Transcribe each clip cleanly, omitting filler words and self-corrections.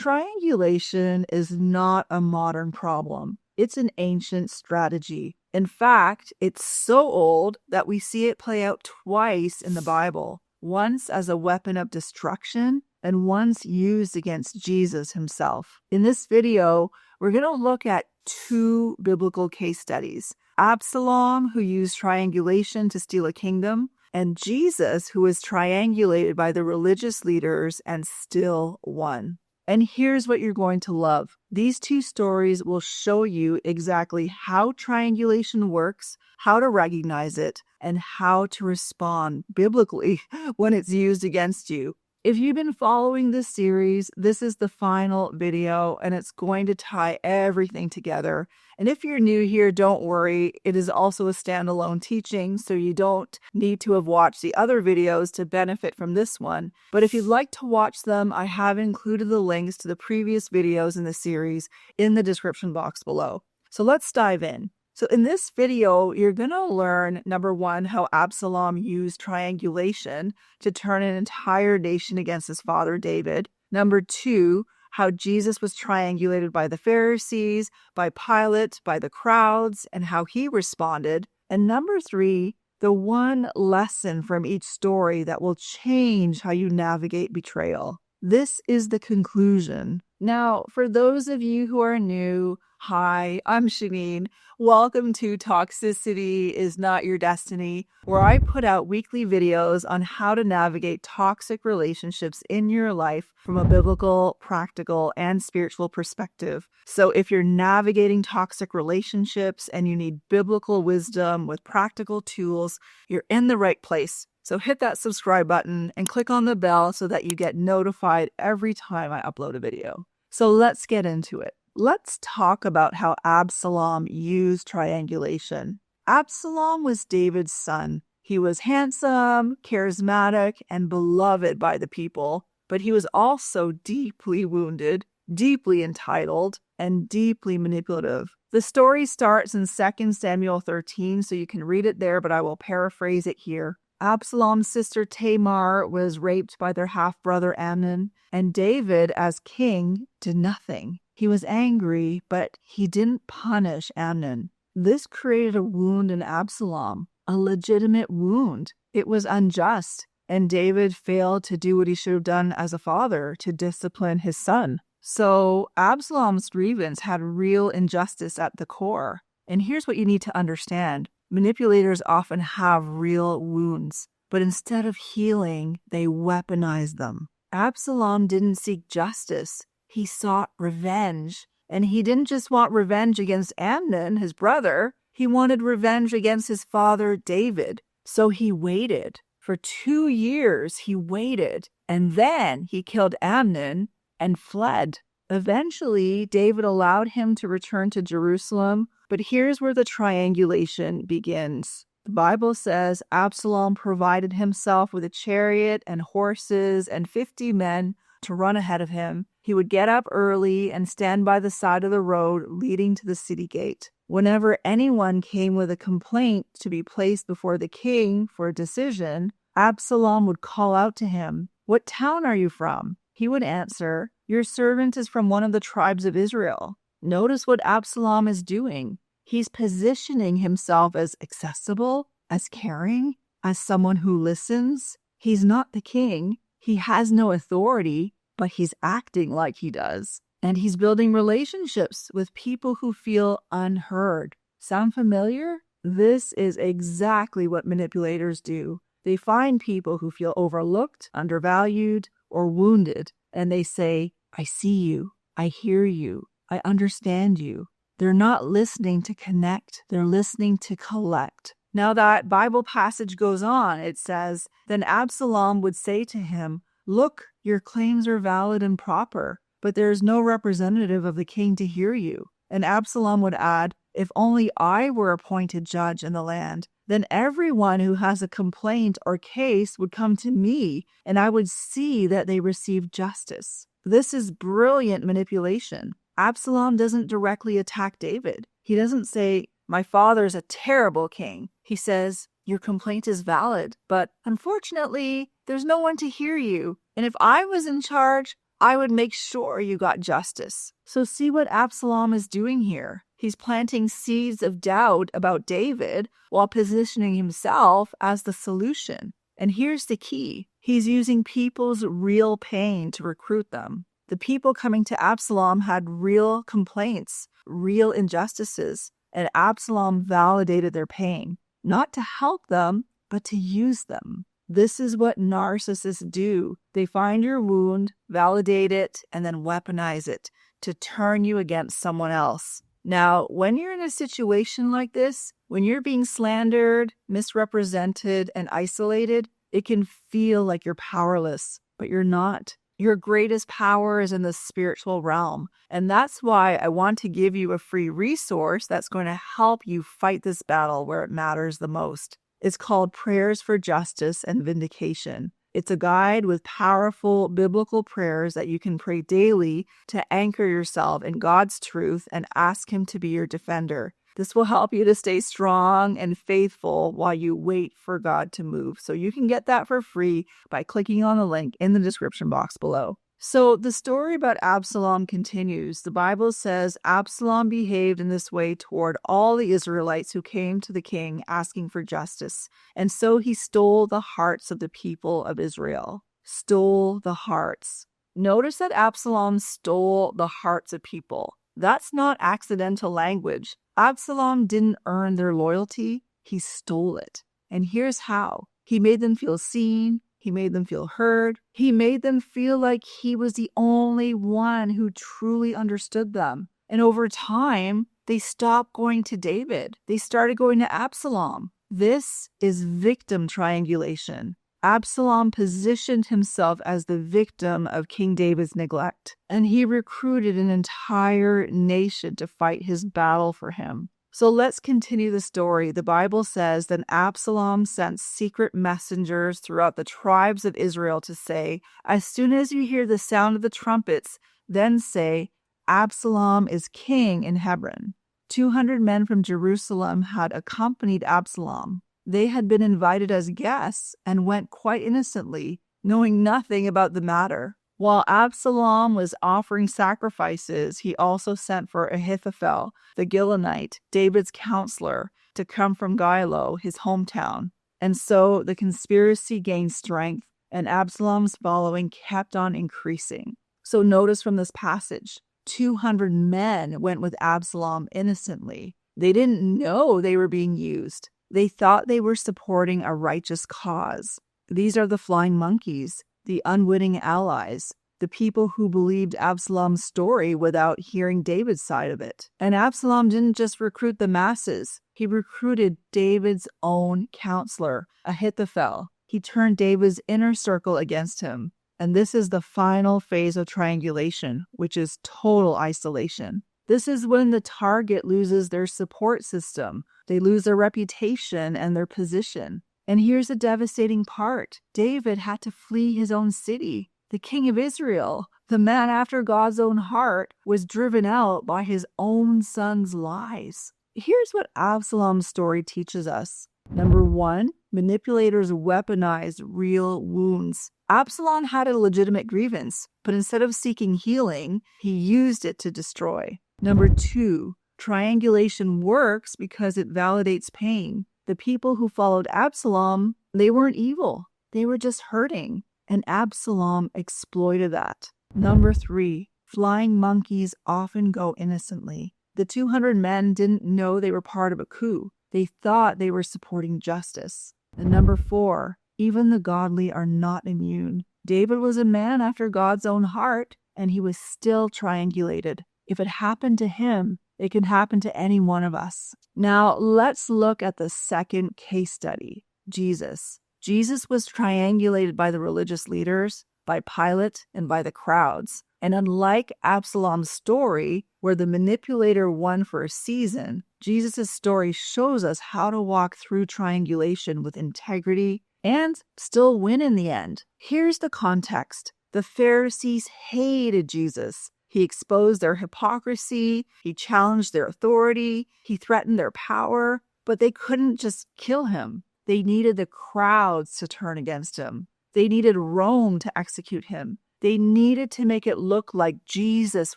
Triangulation is not a modern problem. It's an ancient strategy. In fact, it's so old that we see it play out twice in the Bible, once as a weapon of destruction and once used against Jesus himself. In this video, we're going to look at two biblical case studies. Absalom, who used triangulation to steal a kingdom, and Jesus, who was triangulated by the religious leaders and still won. And here's what you're going to love. These two stories will show you exactly how triangulation works, how to recognize it, and how to respond biblically when it's used against you. If you've been following this series, this is the final video, and it's going to tie everything together. And if you're new here, don't worry. It is also a standalone teaching, so you don't need to have watched the other videos to benefit from this one. But if you'd like to watch them, I have included the links to the previous videos in the series in the description box below. So let's dive in. So in this video, you're going to learn, number one, how Absalom used triangulation to turn an entire nation against his father David. Number two, how Jesus was triangulated by the Pharisees, by Pilate, by the crowds, and how he responded. And number three, the one lesson from each story that will change how you navigate betrayal. This is the conclusion. Now, for those of you who are new, hi, I'm Shaneen. Welcome to Toxicity is Not Your Destiny, where I put out weekly videos on how to navigate toxic relationships in your life from a biblical, practical, and spiritual perspective. So if you're navigating toxic relationships and you need biblical wisdom with practical tools, you're in the right place. So hit that subscribe button and click on the bell so that you get notified every time I upload a video. So let's get into it. Let's talk about how Absalom used triangulation. Absalom was David's son. He was handsome, charismatic, and beloved by the people, but he was also deeply wounded, deeply entitled, and deeply manipulative. The story starts in 2 Samuel 13, so you can read it there, but I will paraphrase it here. Absalom's sister Tamar was raped by their half-brother Amnon, and David, as king, did nothing. He was angry, but he didn't punish Amnon. This created a wound in Absalom, a legitimate wound. It was unjust, and David failed to do what he should have done as a father, to discipline his son. So Absalom's grievance had real injustice at the core. And here's what you need to understand. Manipulators often have real wounds, but instead of healing, they weaponize them. Absalom didn't seek justice. He sought revenge. And he didn't just want revenge against Amnon, his brother. He wanted revenge against his father, David. So he waited. For 2 years, he waited. And then he killed Amnon and fled. Eventually, David allowed him to return to Jerusalem. But here's where the triangulation begins. The Bible says Absalom provided himself with a chariot and horses and 50 men to run ahead of him. He would get up early and stand by the side of the road leading to the city gate. Whenever anyone came with a complaint to be placed before the king for a decision, Absalom would call out to him, "What town are you from?" He would answer, "Your servant is from one of the tribes of Israel." Notice what Absalom is doing. He's positioning himself as accessible, as caring, as someone who listens. He's not the king. He has no authority, but he's acting like he does. And he's building relationships with people who feel unheard. Sound familiar? This is exactly what manipulators do. They find people who feel overlooked, undervalued, or wounded, and they say, "I see you. I hear you. I understand you." They're not listening to connect. They're listening to collect. Now that Bible passage goes on, it says, then Absalom would say to him, "Look, your claims are valid and proper, but there is no representative of the king to hear you." And Absalom would add, "If only I were appointed judge in the land, then everyone who has a complaint or case would come to me, and I would see that they receive justice." This is brilliant manipulation. Absalom doesn't directly attack David. He doesn't say, "My father's a terrible king." He says, "Your complaint is valid, but unfortunately, there's no one to hear you. And if I was in charge, I would make sure you got justice. So see what Absolom is doing here. He's planting seeds of doubt about David while positioning himself as the solution. And here's the key. He's using people's real pain to recruit them. The people coming to Absolom had real complaints, real injustices, and Absolom validated their pain, not to help them, but to use them. This is what narcissists do. They find your wound, validate it, and then weaponize it to turn you against someone else. Now, when you're in a situation like this, when you're being slandered, misrepresented, and isolated, it can feel like you're powerless, but you're not. Your greatest power is in the spiritual realm. And that's why I want to give you a free resource that's going to help you fight this battle where it matters the most. It's called Prayers for Justice and Vindication. It's a guide with powerful biblical prayers that you can pray daily to anchor yourself in God's truth and ask Him to be your defender. This will help you to stay strong and faithful while you wait for God to move. So you can get that for free by clicking on the link in the description box below. So the story about Absolom continues. The Bible says Absolom behaved in this way toward all the Israelites who came to the king asking for justice. And so he stole the hearts of the people of Israel. Stole the hearts. Notice that Absolom stole the hearts of people. That's not accidental language. Absolom didn't earn their loyalty. He stole it. And here's how. He made them feel seen. He made them feel heard. He made them feel like he was the only one who truly understood them. And over time, they stopped going to David. They started going to Absolom. This is victim triangulation. Absalom positioned himself as the victim of King David's neglect, and he recruited an entire nation to fight his battle for him. So let's continue the story. The Bible says that Absalom sent secret messengers throughout the tribes of Israel to say, as soon as you hear the sound of the trumpets, then say, Absalom is king in Hebron. 200 men from Jerusalem had accompanied Absalom. They had been invited as guests and went quite innocently, knowing nothing about the matter. While Absalom was offering sacrifices, he also sent for Ahithophel, the Gilonite, David's counselor, to come from Giloh, his hometown. And so the conspiracy gained strength, and Absalom's following kept on increasing. So notice from this passage, 200 men went with Absalom innocently. They didn't know they were being used. They thought they were supporting a righteous cause. These are the flying monkeys, the unwitting allies, the people who believed Absalom's story without hearing David's side of it. And Absalom didn't just recruit the masses. He recruited David's own counselor, Ahithophel. He turned David's inner circle against him. And this is the final phase of triangulation, which is total isolation. This is when the target loses their support system. They lose their reputation and their position. And here's the devastating part. David had to flee his own city. The king of Israel, the man after God's own heart, was driven out by his own son's lies. Here's what Absalom's story teaches us. Number 1, manipulators weaponize real wounds. Absalom had a legitimate grievance, but instead of seeking healing, he used it to destroy. Number 2, triangulation works because it validates pain. The people who followed Absalom, they weren't evil. They were just hurting. And Absalom exploited that. Number 3, flying monkeys often go innocently. The 200 men didn't know they were part of a coup. They thought they were supporting justice. And number 4, even the godly are not immune. David was a man after God's own heart, and he was still triangulated. If it happened to him, it can happen to any one of us. Now, let's look at the second case study, Jesus. Jesus was triangulated by the religious leaders, by Pilate, and by the crowds. And unlike Absalom's story, where the manipulator won for a season, Jesus' story shows us how to walk through triangulation with integrity and still win in the end. Here's the context. The Pharisees hated Jesus. He exposed their hypocrisy, he challenged their authority, he threatened their power, but they couldn't just kill him. They needed the crowds to turn against him. They needed Rome to execute him. They needed to make it look like Jesus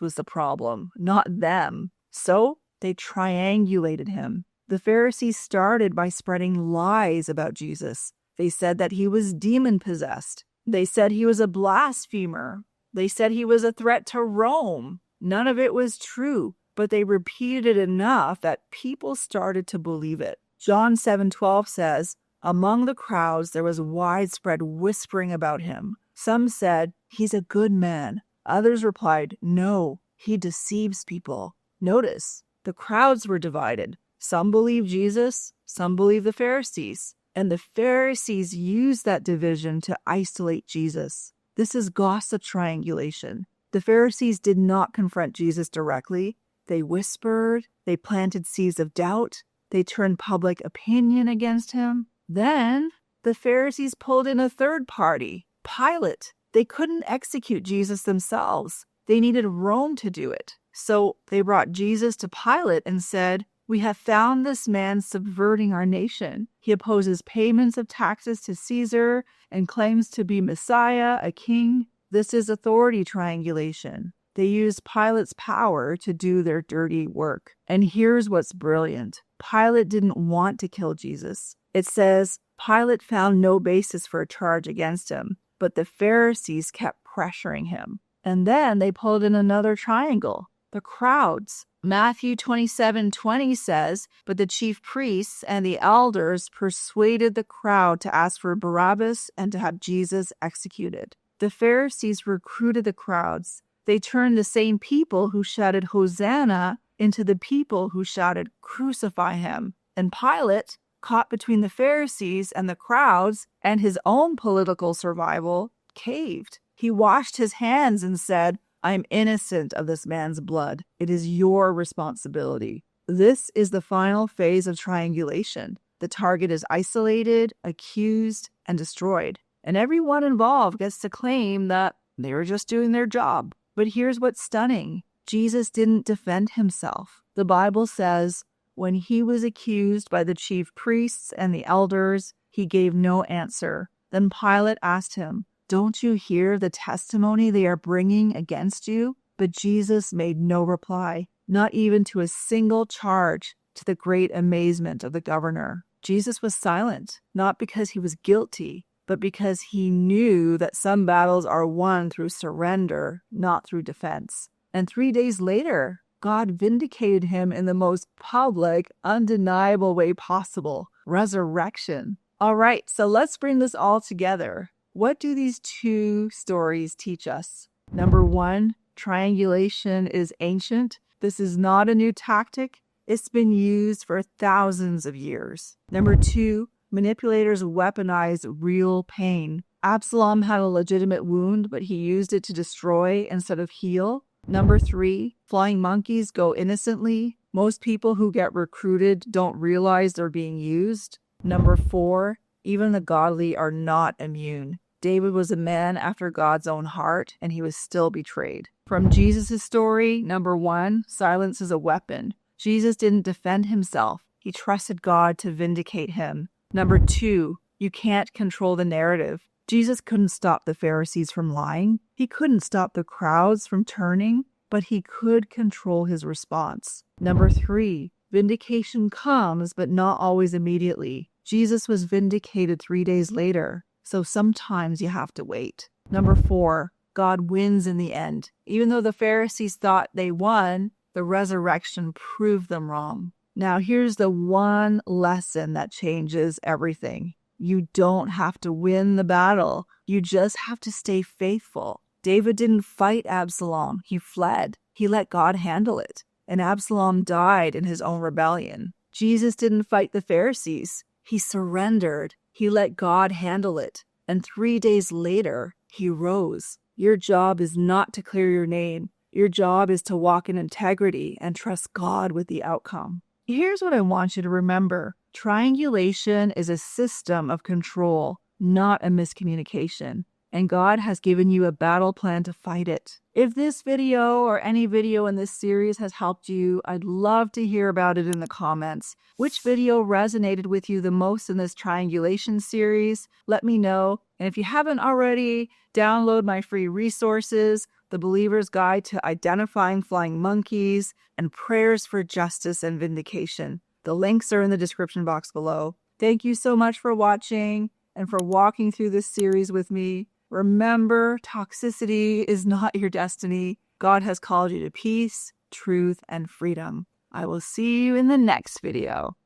was the problem, not them. So they triangulated him. The Pharisees started by spreading lies about Jesus. They said that he was demon-possessed. They said he was a blasphemer. They said he was a threat to Rome. None of it was true, but they repeated it enough that people started to believe it. John 7:12 says, "Among the crowds there was widespread whispering about him. Some said, 'He's a good man.' Others replied, 'No, he deceives people.'" Notice, the crowds were divided. Some believed Jesus, some believed the Pharisees. And the Pharisees used that division to isolate Jesus. This is gossip triangulation. The Pharisees did not confront Jesus directly. They whispered, they planted seeds of doubt, they turned public opinion against him. Then the Pharisees pulled in a third party, Pilate. They couldn't execute Jesus themselves. They needed Rome to do it. So they brought Jesus to Pilate and said, "We have found this man subverting our nation. He opposes payments of taxes to Caesar and claims to be Messiah, a king." This is authority triangulation. They used Pilate's power to do their dirty work. And here's what's brilliant. Pilate didn't want to kill Jesus. It says Pilate found no basis for a charge against him, but the Pharisees kept pressuring him. And then they pulled in another triangle, the crowds. Matthew 27:20 says, "But the chief priests and the elders persuaded the crowd to ask for Barabbas and to have Jesus executed." The Pharisees recruited the crowds. They turned the same people who shouted Hosanna into the people who shouted crucify him. And Pilate, caught between the Pharisees and the crowds and his own political survival, caved. He washed his hands and said, "I'm innocent of this man's blood. It is your responsibility." This is the final phase of triangulation. The target is isolated, accused, and destroyed. And everyone involved gets to claim that they were just doing their job. But here's what's stunning. Jesus didn't defend himself. The Bible says, when he was accused by the chief priests and the elders, he gave no answer. Then Pilate asked him, "Don't you hear the testimony they are bringing against you?" But Jesus made no reply, not even to a single charge, to the great amazement of the governor. Jesus was silent, not because he was guilty, but because he knew that some battles are won through surrender, not through defense. And 3 days later, God vindicated him in the most public, undeniable way possible: resurrection. All right, so let's bring this all together. What do these two stories teach us? Number one, triangulation is ancient. This is not a new tactic. It's been used for thousands of years. Number two, manipulators weaponize real pain. Absalom had a legitimate wound, but he used it to destroy instead of heal. Number three, flying monkeys go innocently. Most people who get recruited don't realize they're being used. Number four, even the godly are not immune. David was a man after God's own heart, and he was still betrayed. From Jesus' story, number one, silence is a weapon. Jesus didn't defend himself. He trusted God to vindicate him. Number two, you can't control the narrative. Jesus couldn't stop the Pharisees from lying. He couldn't stop the crowds from turning, but he could control his response. Number three, vindication comes, but not always immediately. Jesus was vindicated 3 days later, so sometimes you have to wait. Number four, God wins in the end. Even though the Pharisees thought they won, the resurrection proved them wrong. Now here's the one lesson that changes everything. You don't have to win the battle. You just have to stay faithful. David didn't fight Absalom. He fled. He let God handle it. And Absalom died in his own rebellion. Jesus didn't fight the Pharisees. He surrendered. He let God handle it. And 3 days later, he rose. Your job is not to clear your name. Your job is to walk in integrity and trust God with the outcome. Here's what I want you to remember. Triangulation is a system of control, not a miscommunication. and God has given you a battle plan to fight it. If this video or any video in this series has helped you, I'd love to hear about it in the comments. Which video resonated with you the most in this triangulation series? Let me know. And if you haven't already, download my free resources, The Believer's Guide to Identifying Flying Monkeys, and Prayers for Justice and Vindication. The links are in the description box below. Thank you so much for watching and for walking through this series with me. Remember, toxicity is not your destiny. God has called you to peace, truth, and freedom. I will see you in the next video.